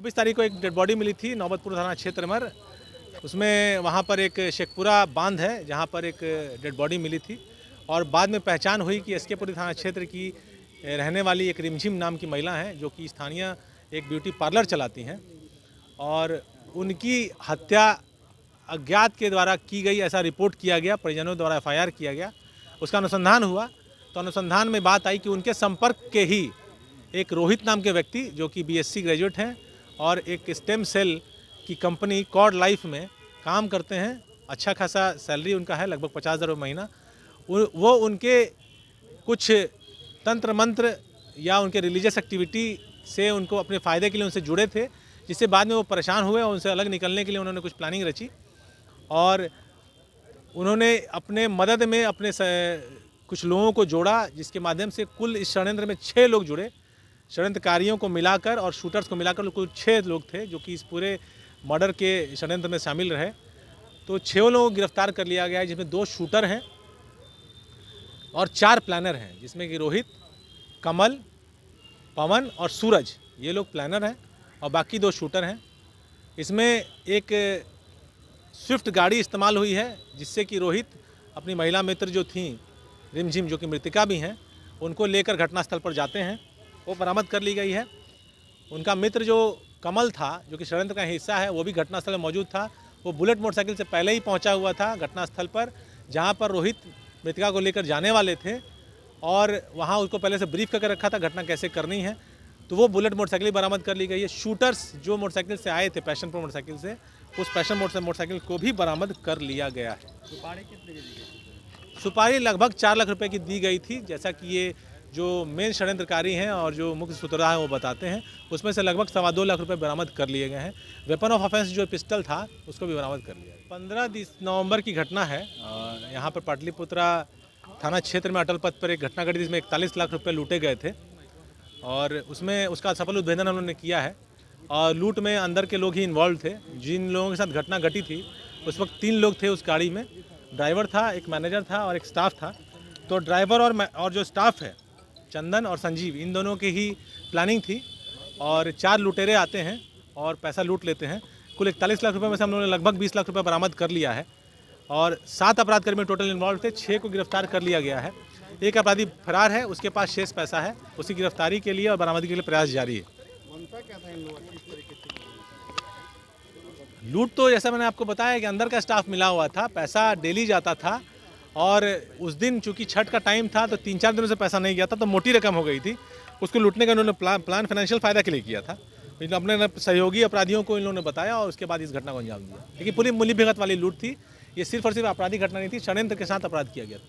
24 तारीख को एक डेड बॉडी मिली थी नौबतपुर थाना क्षेत्र में। उसमें वहाँ पर एक शेखपुरा बांध है जहाँ पर एक डेड बॉडी मिली थी और बाद में पहचान हुई कि एसकेपुरी थाना क्षेत्र की रहने वाली एक रिमझिम नाम की महिला हैं जो कि स्थानीय एक ब्यूटी पार्लर चलाती हैं और उनकी हत्या अज्ञात के द्वारा की गई ऐसा रिपोर्ट किया गया, परिजनों द्वारा एफआईआर किया गया। उसका अनुसंधान हुआ तो अनुसंधान में बात आई कि उनके संपर्क के ही एक रोहित नाम के व्यक्ति जो कि बीएससी ग्रेजुएट हैं और एक स्टेम सेल की कंपनी कॉर्ड लाइफ में काम करते हैं। अच्छा खासा सैलरी उनका है, लगभग 50,000 रुपये महीना। वो उनके कुछ तंत्र मंत्र या उनके रिलीजियस एक्टिविटी से उनको अपने फ़ायदे के लिए उनसे जुड़े थे, जिससे बाद में वो परेशान हुए और उनसे अलग निकलने के लिए उन्होंने कुछ प्लानिंग रची और उन्होंने अपने मदद में अपने कुछ लोगों को जोड़ा, जिसके माध्यम से कुल इस षड्यंत्र में 6 लोग जुड़े। षड्यंत्रकारियों को मिलाकर और शूटर्स को मिलाकर कुल 6 लोग थे जो कि इस पूरे मर्डर के षड्यंत्र में शामिल रहे। तो 6 लोगों को गिरफ्तार कर लिया गया है, जिसमें 2 शूटर हैं और 4 प्लानर हैं, जिसमें कि रोहित, कमल, पवन और सूरज, ये लोग प्लानर हैं और बाकी 2 शूटर हैं। इसमें एक स्विफ्ट गाड़ी इस्तेमाल हुई है जिससे कि रोहित अपनी महिला मित्र जो थी रिमझिम, जो कि मृतिका भी हैं, उनको लेकर घटनास्थल पर जाते हैं, वो बरामद कर ली गई है। उनका मित्र जो कमल था, जो कि षड्यंत्र का हिस्सा है, वो भी घटनास्थल में मौजूद था। वो बुलेट मोटरसाइकिल से पहले ही पहुंचा हुआ था घटनास्थल पर, जहां पर रोहित मृतिका को लेकर जाने वाले थे और वहां उसको पहले से ब्रीफ करके रखा था घटना कैसे करनी है। तो वो बुलेट मोटरसाइकिल बरामद कर ली गई है। शूटर्स जो मोटरसाइकिल से आए थे, पैशन प्रो मोटरसाइकिल से, उस पैशन मोटरसाइकिल को भी बरामद कर लिया गया है। सुपारी कितने की दी गई? सुपारी लगभग 4 लाख रुपए की दी गई थी, जैसा कि ये जो मेन षड्यंत्रकारी हैं और जो मुख्य सूत्रधार हैं वो बताते हैं। उसमें से लगभग 2.25 लाख रुपए बरामद कर लिए गए हैं। वेपन ऑफ ऑफेंस जो पिस्टल था उसको भी बरामद कर लिया। 15 नवंबर की घटना है और यहाँ पर पाटलिपुत्रा थाना क्षेत्र में अटल पथ पर एक घटना घटी जिसमें 41 लाख रुपये लूटे गए थे और उसमें उसका सफल उद्भेदन हम लोगों ने किया है और लूट में अंदर के लोग ही इन्वॉल्व थे। जिन लोगों के साथ घटना घटी थी उस वक्त 3 लोग थे उस गाड़ी में, ड्राइवर था, एक मैनेजर था और एक स्टाफ था। तो ड्राइवर और जो स्टाफ है चंदन और संजीव, इन दोनों की ही प्लानिंग थी और 4 लुटेरे आते हैं और पैसा लूट लेते हैं। कुल 41 लाख रुपए में से हम लोगों ने लगभग 20 लाख रुपए बरामद कर लिया है और 7 अपराधकर्मी टोटल इन्वॉल्व थे। 6 को गिरफ्तार कर लिया गया है। एक अपराधी फरार है, उसके पास शेष पैसा है, उसकी गिरफ्तारी के लिए और बरामदगी के लिए प्रयास जारी है। मनसा क्या था इन लोगों का? किस तरीके से लूट तो जैसा मैंने आपको बताया कि अंदर का स्टाफ मिला हुआ था, पैसा डेली जाता था और उस दिन चूंकि छठ का टाइम था तो 3-4 दिनों से पैसा नहीं गया था, तो मोटी रकम हो गई थी। उसको लूटने का उन्होंने प्लान फाइनेंशियल फ़ायदा के लिए किया था। अपने सहयोगी अपराधियों को इन लोगों ने बताया और उसके बाद इस घटना को अंजाम दिया। लेकिन पूरी मूल्य भगत वाली लूट थी, ये सिर्फ और सिर्फ आपराधिक घटना नहीं थी, षड्यंत्र के साथ अपराध किया गया था।